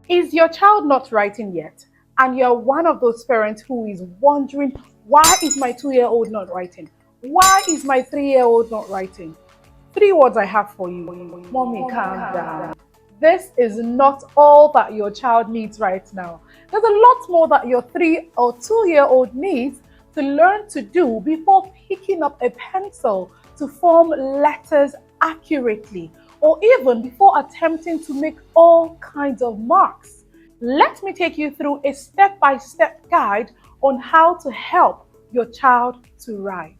Is your child not writing yet? And you're one of those parents who is wondering, why is my 2-year-old not writing? Why is my 3-year-old not writing? 3 words I have for you. Mommy, calm down. This is not all that your child needs right now. There's a lot more that your 3 or 2-year-old needs to learn to do before picking up a pencil to form letters accurately, or even before attempting to make all kinds of marks. Let me take you through a step-by-step guide on how to help your child to write.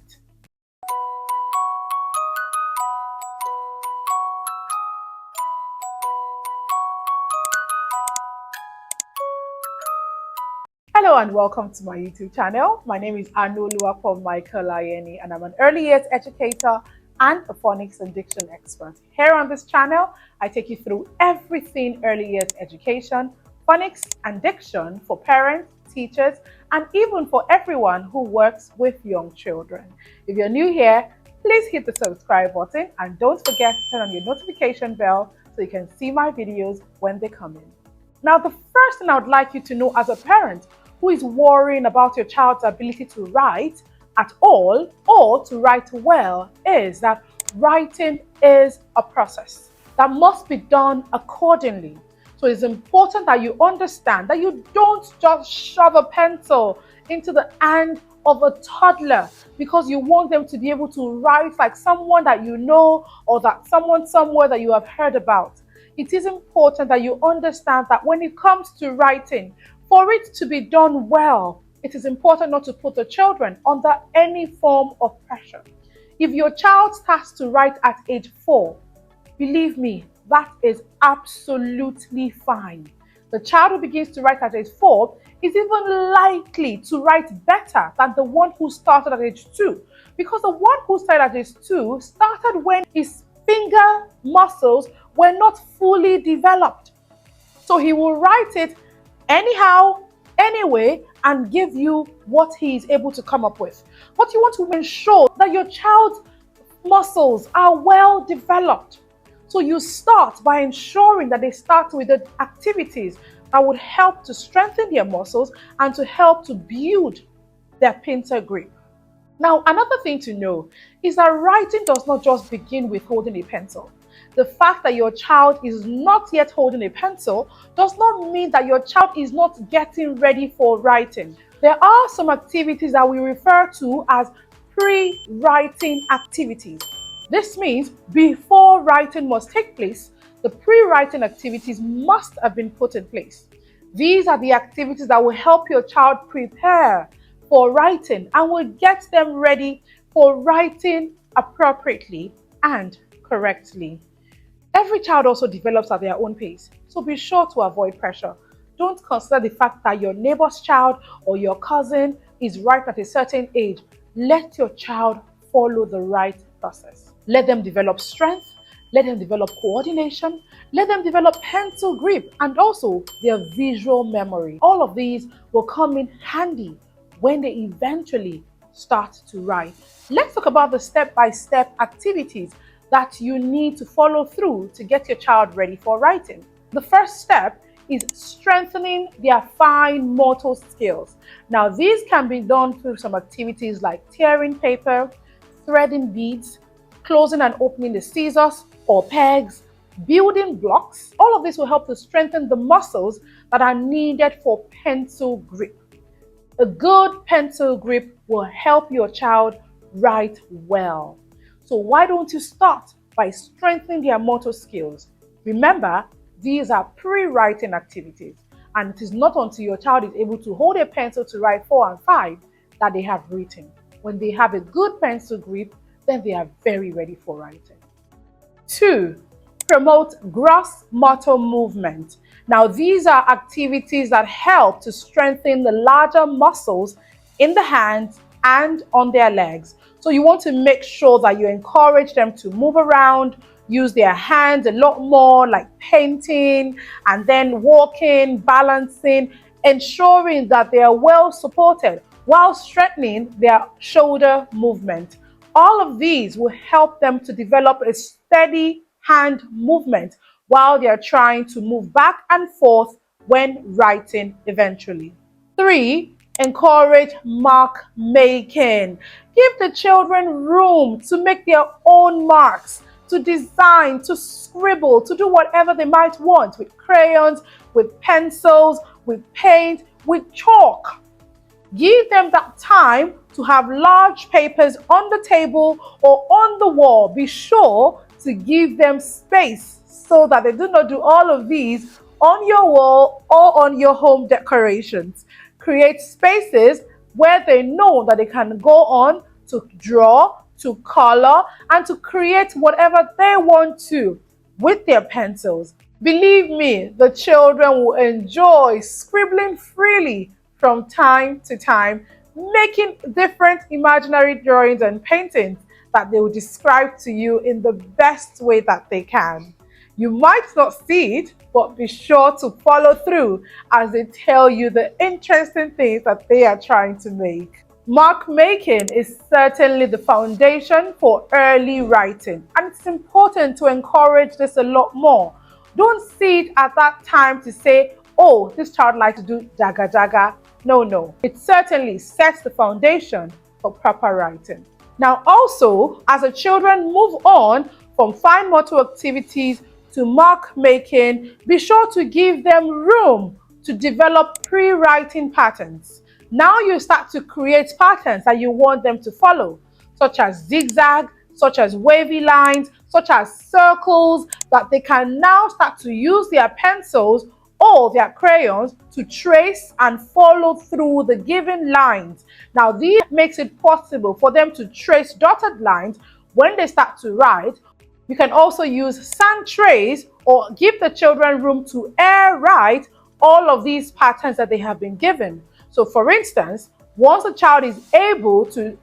Hello and welcome to my YouTube channel. My name is from Michael-Ayeni and I'm an early years educator and a phonics and diction expert. Here on this channel, I take you through everything early years education, phonics and diction for parents, teachers, and even for everyone who works with young children. If you're new here, please hit the subscribe button and don't forget to turn on your notification bell so you can see my videos when they come in. Now, the first thing I would like you to know as a parent who is worrying about your child's ability to write at all or to write well is that writing is a process that must be done accordingly. So it's important that you understand that you don't just shove a pencil into the hand of a toddler because you want them to be able to write like someone that you know or that someone somewhere that you have heard about. It is important that you understand that when it comes to writing, for it to be done well, it is important not to put the children under any form of pressure. If your child starts to write at age 4, believe me, that is absolutely fine. The child who begins to write at age 4 is even likely to write better than the one who started at age 2, because the one who started at age 2 started when his finger muscles were not fully developed. So he will write it anyhow, anyway, and give you what he is able to come up with. But you want to ensure that your child's muscles are well developed. So you start by ensuring that they start with the activities that would help to strengthen their muscles and to help to build their pencil grip. Now, another thing to know is that writing does not just begin with holding a pencil. The fact that your child is not yet holding a pencil does not mean that your child is not getting ready for writing. There are some activities that we refer to as pre-writing activities. This means before writing must take place, the pre-writing activities must have been put in place. These are the activities that will help your child prepare for writing and will get them ready for writing appropriately and correctly. Every child also develops at their own pace, so be sure to avoid pressure. Don't consider the fact that your neighbor's child or your cousin is right at a certain age. Let your child follow the right process. Let them develop strength, let them develop coordination, let them develop pencil grip and also their visual memory. All of these will come in handy when they eventually start to write. Let's talk about the step-by-step activities that you need to follow through to get your child ready for writing. The first step is strengthening their fine motor skills. Now, these can be done through some activities like tearing paper, threading beads, closing and opening the scissors or pegs, building blocks. All of this will help to strengthen the muscles that are needed for pencil grip. A good pencil grip will help your child write well. So why don't you start by strengthening their motor skills? Remember, these are pre-writing activities, and it is not until your child is able to hold a pencil to write 4 and 5 that they have written. When they have a good pencil grip, then they are very ready for writing. 2. Promote gross motor movement. Now, these are activities that help to strengthen the larger muscles in the hands and on their legs. So you want to make sure that you encourage them to move around, use their hands a lot more, like painting and then walking, balancing, ensuring that they are well supported while strengthening their shoulder movement. All of these will help them to develop a steady hand movement while they are trying to move back and forth when writing eventually. 3. Encourage mark making. Give the children room to make their own marks, to design, to scribble, to do whatever they might want with crayons, with pencils, with paint, with chalk. Give them that time to have large papers on the table or on the wall. Be sure to give them space so that they do not do all of these on your wall or on your home decorations. Create spaces where they know that they can go on to draw, to color, and to create whatever they want to with their pencils. Believe me, the children will enjoy scribbling freely from time to time, making different imaginary drawings and paintings that they will describe to you in the best way that they can. You might not see it, but be sure to follow through as they tell you the interesting things that they are trying to make. Mark making is certainly the foundation for early writing, and it's important to encourage this a lot more. Don't see it at that time to say, oh, this child likes to do jaga jaga. No. It certainly sets the foundation for proper writing. Now also, as the children move on from fine motor activities to mark making, be sure to give them room to develop pre-writing patterns. Now you start to create patterns that you want them to follow, such as zigzag, such as wavy lines, such as circles, that they can now start to use their pencils or their crayons to trace and follow through the given lines. Now this makes it possible for them to trace dotted lines when they start to write. You can also use sand trays or give the children room to air write all of these patterns that they have been given. So for instance, once a child is able to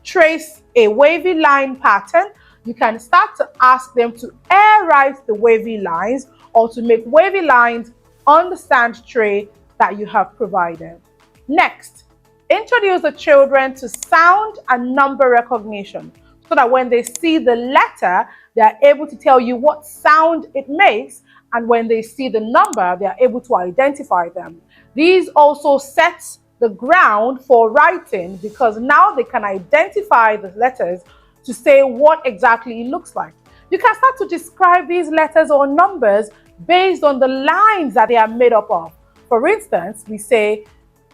trace a wavy line pattern, you can start to ask them to air write the wavy lines or to make wavy lines on the sand tray that you have provided. Next, introduce the children to sound and number recognition so that when they see the letter, they are able to tell you what sound it makes, and when they see the number, they are able to identify them. These also set the ground for writing because now they can identify the letters to say what exactly it looks like. You can start to describe these letters or numbers based on the lines that they are made up of. For instance, we say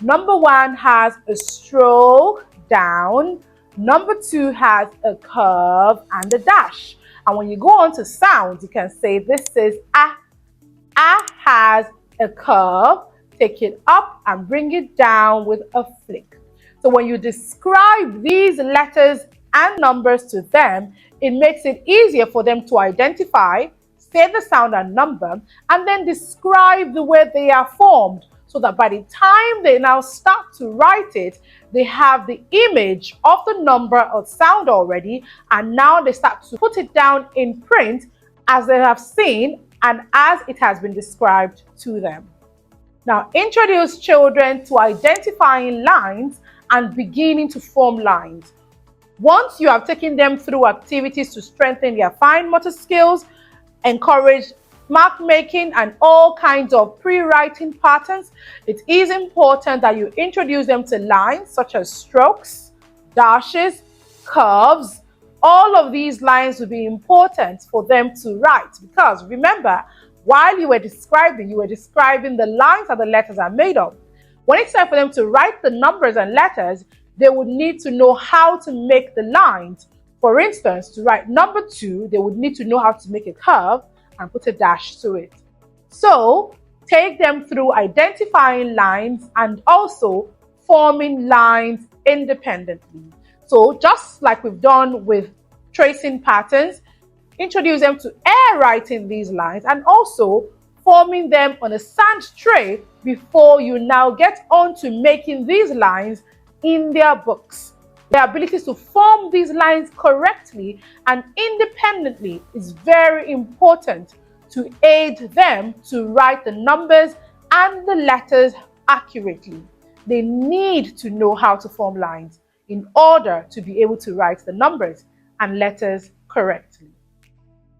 number 1 has a stroke down, number 2 has a curve and a dash. And when you go on to sounds, you can say this is a. A has a curve, take it up and bring it down with a flick. So when you describe these letters and numbers to them, it makes it easier for them to identify, say the sound and number, and then describe the way they are formed, so that by the time they now start to write it, they have the image of the number or sound already, and now they start to put it down in print as they have seen and as it has been described to them. Now, introduce children to identifying lines and beginning to form lines. Once you have taken them through activities to strengthen their fine motor skills, encourage mark making and all kinds of pre-writing patterns, it is important that you introduce them to lines such as strokes, dashes, curves. All of these lines will be important for them to write because remember, while you were describing the lines that the letters are made of. When it's time for them to write the numbers and letters, they would need to know how to make the lines. For instance, to write number 2, they would need to know how to make a curve and put a dash to it. So take them through identifying lines and also forming lines independently. So just like we've done with tracing patterns, introduce them to air writing these lines and also forming them on a sand tray before you now get on to making these lines in their books. The ability to form these lines correctly and independently is very important to aid them to write the numbers and the letters accurately. They need to know how to form lines in order to be able to write the numbers and letters correctly.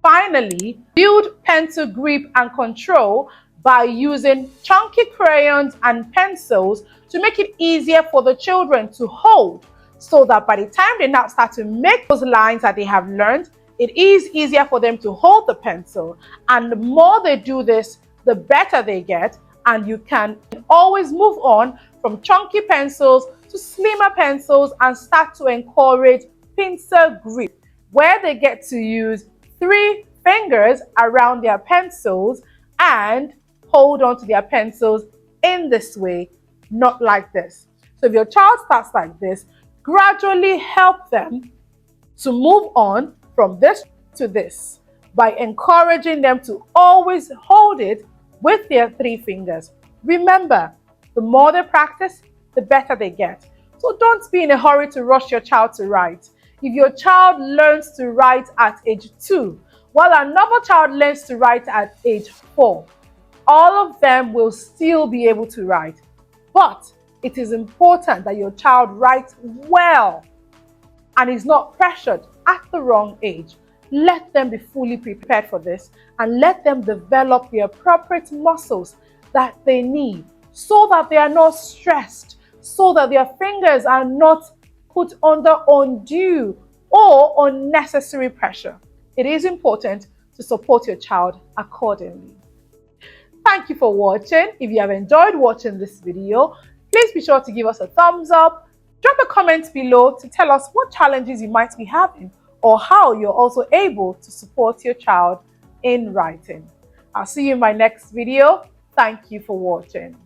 Finally, build pencil grip and control by using chunky crayons and pencils to make it easier for the children to hold, so that by the time they now start to make those lines that they have learned, it is easier for them to hold the pencil. And the more they do this, the better they get, and you can always move on from chunky pencils to slimmer pencils and start to encourage pincer grip, where they get to use 3 fingers around their pencils and hold on to their pencils in this way, not like this. So if your child starts like this, gradually help them to move on from this to this by encouraging them to always hold it with their 3 fingers. Remember, the more they practice, the better they get. So don't be in a hurry to rush your child to write. If your child learns to write at age 2, while another child learns to write at age 4, all of them will still be able to write. But it is important that your child writes well and is not pressured at the wrong age. Let them be fully prepared for this and let them develop the appropriate muscles that they need, so that they are not stressed, so that their fingers are not put under undue or unnecessary pressure. It is important to support your child accordingly. Thank you for watching. If you have enjoyed watching this video, please be sure to give us a thumbs up. Drop a comment below to tell us what challenges you might be having or how you're also able to support your child in writing. I'll see you in my next video. Thank you for watching.